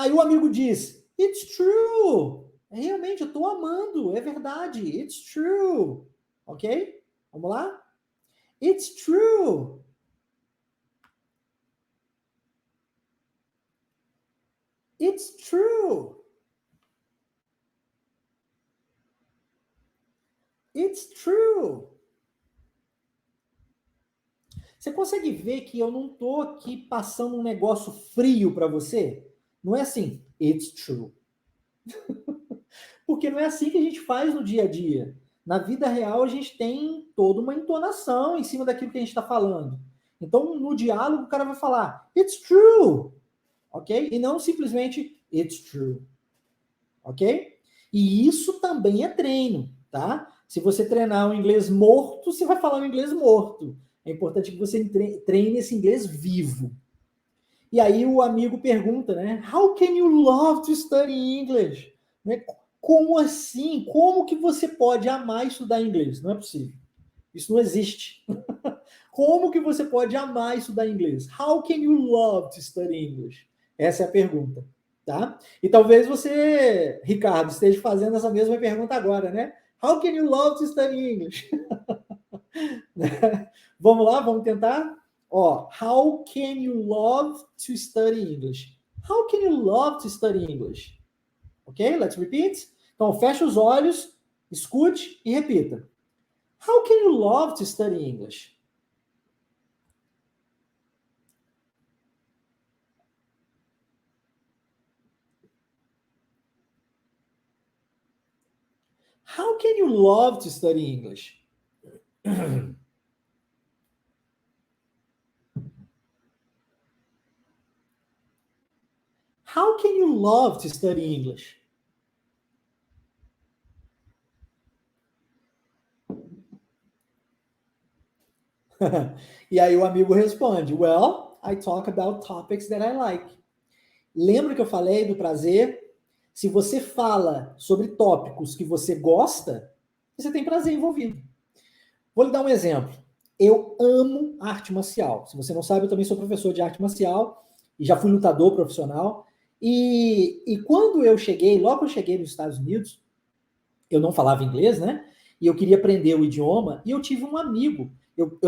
Aí o amigo diz, it's true. Realmente, eu estou amando, é verdade. It's true. Ok? Vamos lá? It's true. It's true. It's true. Você consegue ver que eu não estou aqui passando um negócio frio para você? Não é assim, it's true. Porque não é assim que a gente faz no dia a dia. Na vida real, a gente tem toda uma entonação em cima daquilo que a gente está falando. Então, no diálogo, o cara vai falar, it's true. Ok? E não simplesmente, it's true. Ok? E isso também é treino, tá? Se você treinar o inglês morto, você vai falar o inglês morto. É importante que você treine esse inglês vivo. E aí o amigo pergunta, né? How can you love to study English? Né? Como assim? Como que você pode amar estudar inglês? Não é possível. Isso não existe. Como que você pode amar estudar inglês? How can you love to study English? Essa é a pergunta, tá? E talvez você, Ricardo, esteja fazendo essa mesma pergunta agora, né? How can you love to study English? Vamos lá, vamos tentar? Ó, how can you love to study English? How can you love to study English? Ok? Let's repeat. Então, fecha os olhos, escute e repita. How can you love to study English? How can you love to study English? How can you love to study English? E aí o amigo responde, well, I talk about topics that I like. Lembra que eu falei do prazer? Se você fala sobre tópicos que você gosta, você tem prazer envolvido. Vou lhe dar um exemplo. Eu amo arte marcial. Se você não sabe, eu também sou professor de arte marcial e já fui lutador profissional. E quando eu cheguei, logo que eu cheguei nos Estados Unidos, eu não falava inglês, né? E eu queria aprender o idioma, e eu tive um amigo. Eu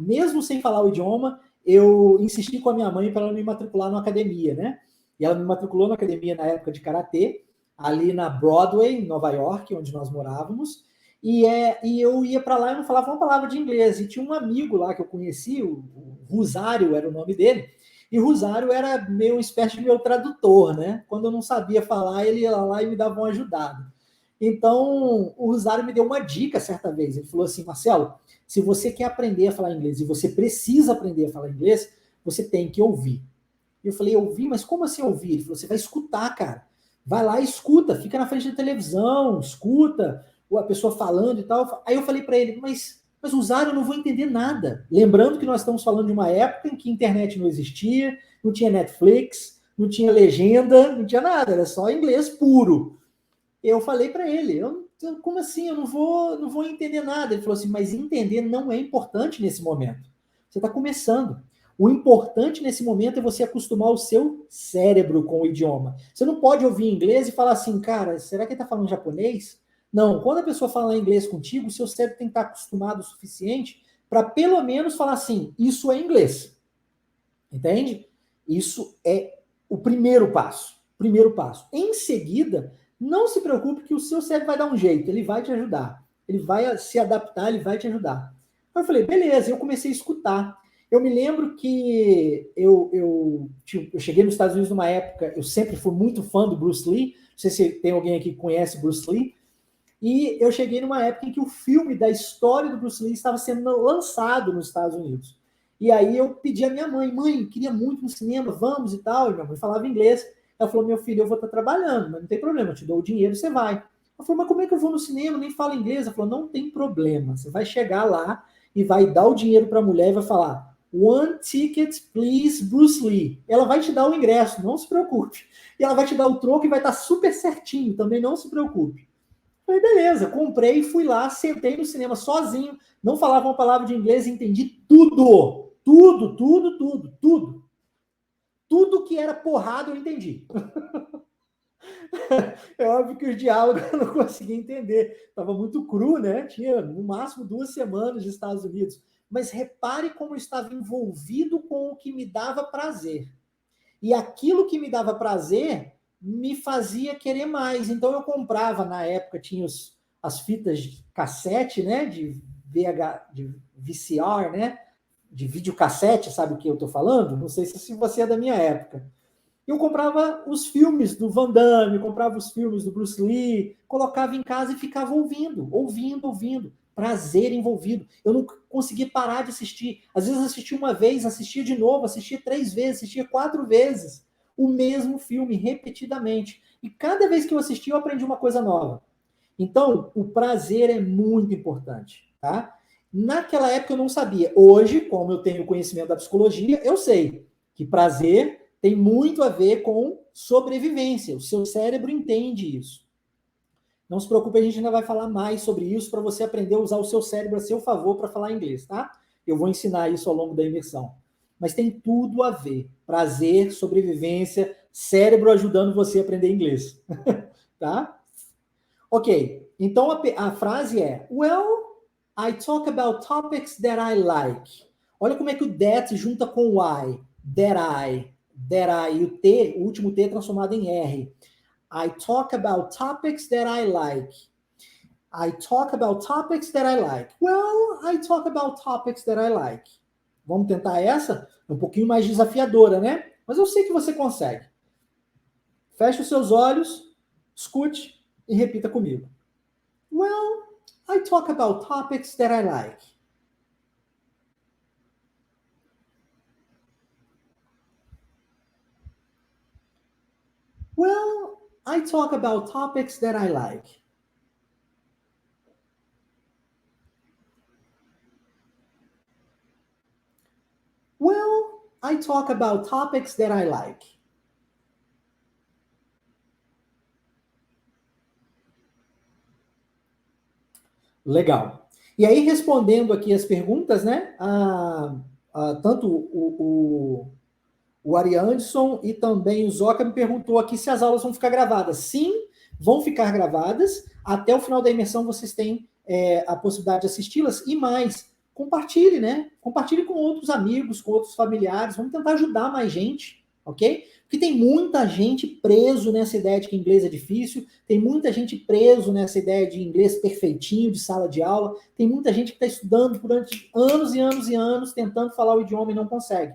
mesmo sem falar o idioma, eu insisti com a minha mãe para ela me matricular na academia, né? E ela me matriculou na academia na época de karatê, ali na Broadway, em Nova York, onde nós morávamos. E eu ia para lá e não falava uma palavra de inglês. E tinha um amigo lá que eu conheci, o Rosário era o nome dele, e o Rosário era meio uma espécie de meu tradutor, né? Quando eu não sabia falar, ele ia lá e me dava uma ajudada. Então, o Rosário me deu uma dica certa vez. Ele falou assim, Marcelo, se você quer aprender a falar inglês e você precisa aprender a falar inglês, você tem que ouvir. Eu falei, ouvir? Mas como assim ouvir? Ele falou, você vai escutar, cara. Vai lá e escuta, fica na frente da televisão, escuta a pessoa falando e tal. Aí eu falei para ele, mas Rosário, eu não vou entender nada. Lembrando que nós estamos falando de uma época em que a internet não existia, não tinha Netflix, não tinha legenda, não tinha nada, era só inglês puro. Eu falei para ele, como assim? Eu não vou entender nada. Ele falou assim, mas entender não é importante nesse momento. Você está começando. O importante nesse momento é você acostumar o seu cérebro com o idioma. Você não pode ouvir inglês e falar assim, cara, será que ele está falando japonês? Não, quando a pessoa fala inglês contigo, o seu cérebro tem que estar acostumado o suficiente para pelo menos falar assim, isso é inglês. Entende? Isso é o primeiro passo. Primeiro passo. Em seguida, não se preocupe que o seu cérebro vai dar um jeito, ele vai te ajudar. Ele vai se adaptar, ele vai te ajudar. Aí eu falei, beleza, eu comecei a escutar. Eu me lembro que eu cheguei nos Estados Unidos numa época, eu sempre fui muito fã do Bruce Lee, não sei se tem alguém aqui que conhece Bruce Lee, e eu cheguei numa época em que o filme da história do Bruce Lee estava sendo lançado nos Estados Unidos. E aí eu pedi à minha mãe, queria muito no cinema, vamos e tal. E minha mãe falava inglês. Ela falou, meu filho, eu vou estar trabalhando, mas não tem problema, eu te dou o dinheiro, você vai. Ela falou, mas como é que eu vou no cinema? Nem falo inglês. Ela falou, não tem problema, você vai chegar lá e vai dar o dinheiro para a mulher e vai falar, one ticket, please, Bruce Lee. Ela vai te dar o ingresso, não se preocupe. E ela vai te dar o troco e vai estar super certinho, também não se preocupe. Falei, beleza, comprei, fui lá, sentei no cinema sozinho, não falava uma palavra de inglês e entendi tudo. Tudo. tudo que era porrada eu entendi. É óbvio que os diálogos eu não conseguia entender. Estava muito cru, né? Tinha no máximo 2 semanas de Estados Unidos. Mas repare como eu estava envolvido com o que me dava prazer. E aquilo que me dava prazer me fazia querer mais. Então eu comprava, na época, tinha as fitas de cassete, né? De VCR, né? De videocassete, sabe o que eu estou falando? Não sei se você é da minha época. Eu comprava os filmes do Van Damme, comprava os filmes do Bruce Lee, colocava em casa e ficava ouvindo. Prazer envolvido. Eu não conseguia parar de assistir. Às vezes assistia uma vez, assistia de novo, assistia 3 vezes, assistia 4 vezes o mesmo filme, repetidamente. E cada vez que eu assistia, eu aprendi uma coisa nova. Então, o prazer é muito importante, tá? Naquela época eu não sabia. Hoje, como eu tenho conhecimento da psicologia, eu sei que prazer tem muito a ver com sobrevivência. O seu cérebro entende isso. Não se preocupe, a gente ainda vai falar mais sobre isso para você aprender a usar o seu cérebro a seu favor para falar inglês, tá? Eu vou ensinar isso ao longo da imersão. Mas tem tudo a ver. Prazer, sobrevivência, cérebro ajudando você a aprender inglês. Tá? Ok. Então a frase é: Well, I talk about topics that I like. Olha como é que o that junta com o I. That I. E o T, o último T é transformado em R. I talk about topics that I like. I talk about topics that I like. Well, I talk about topics that I like. Vamos tentar essa? É um pouquinho mais desafiadora, né? Mas eu sei que você consegue. Feche os seus olhos, escute e repita comigo. Well, I talk about topics that I like. Well, I talk about topics that I like. Well, I talk about topics that I like. Legal. E aí, respondendo aqui as perguntas, né? Tanto o Ari Anderson e também o Zoca me perguntou aqui se as aulas vão ficar gravadas. Sim, vão ficar gravadas. Até o final da imersão vocês têm a possibilidade de assisti-las. E mais, compartilhe, né? Compartilhe com outros amigos, com outros familiares. Vamos tentar ajudar mais gente, ok? Porque tem muita gente preso nessa ideia de que inglês é difícil, tem muita gente preso nessa ideia de inglês perfeitinho, de sala de aula, tem muita gente que está estudando durante anos e anos e anos, tentando falar o idioma e não consegue.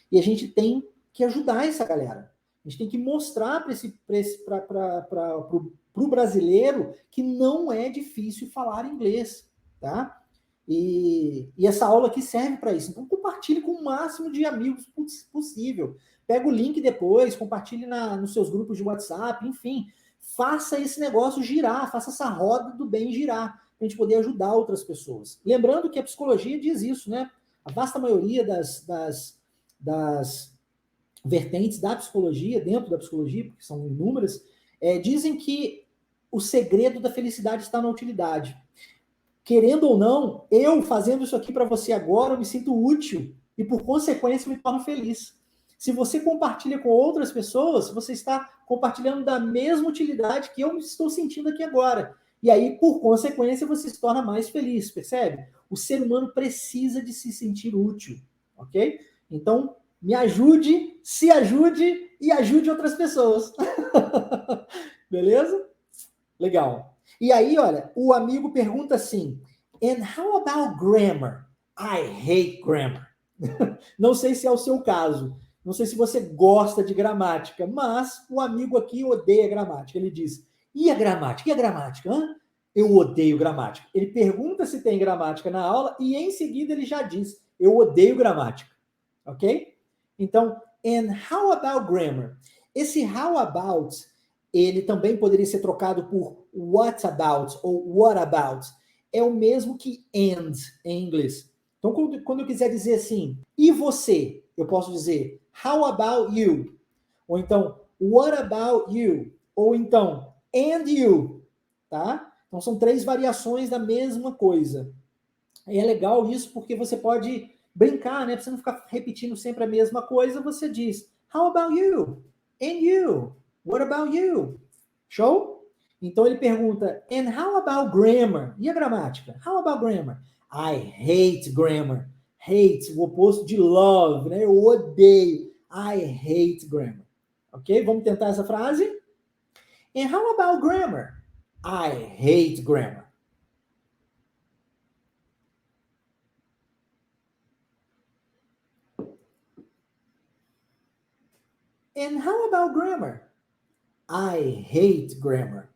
E a gente tem que ajudar essa galera. A gente tem que mostrar para o brasileiro que não é difícil falar inglês, tá? E essa aula aqui serve para isso. Então, compartilhe com o máximo de amigos possível. Pega o link depois, compartilhe nos seus grupos de WhatsApp, enfim. Faça esse negócio girar, faça essa roda do bem girar, para a gente poder ajudar outras pessoas. Lembrando que a psicologia diz isso, né? A vasta maioria das vertentes da psicologia, dentro da psicologia, porque são inúmeras, dizem que o segredo da felicidade está na utilidade. Querendo ou não, eu fazendo isso aqui para você agora, eu me sinto útil e, por consequência, me torno feliz. Se você compartilha com outras pessoas, você está compartilhando da mesma utilidade que eu estou sentindo aqui agora. E aí, por consequência, você se torna mais feliz, percebe? O ser humano precisa de se sentir útil, ok? Então, me ajude, se ajude e ajude outras pessoas. Beleza? Legal. E aí, olha, o amigo pergunta assim: And how about grammar? I hate grammar. Não sei se é o seu caso. Não sei se você gosta de gramática, mas o amigo aqui odeia gramática. Ele diz: E a gramática? E a gramática? Hã? Eu odeio gramática. Ele pergunta se tem gramática na aula e em seguida ele já diz: Eu odeio gramática. Ok? Então, and how about grammar? Esse how about, ele também poderia ser trocado por what about ou what about. É o mesmo que and em inglês. Então, quando eu quiser dizer assim, e você? Eu posso dizer, how about you? Ou então, what about you? Ou então, and you? Tá? Então, são 3 variações da mesma coisa. E é legal isso porque você pode brincar, né? Pra você não ficar repetindo sempre a mesma coisa, você diz, How about you? And you? What about you? Show? Então ele pergunta, and how about grammar? E a gramática? How about grammar? I hate grammar. Hate, o oposto de love, né? Eu odeio. I hate grammar. Ok? Vamos tentar essa frase? And how about grammar? I hate grammar. And how about grammar? I hate grammar.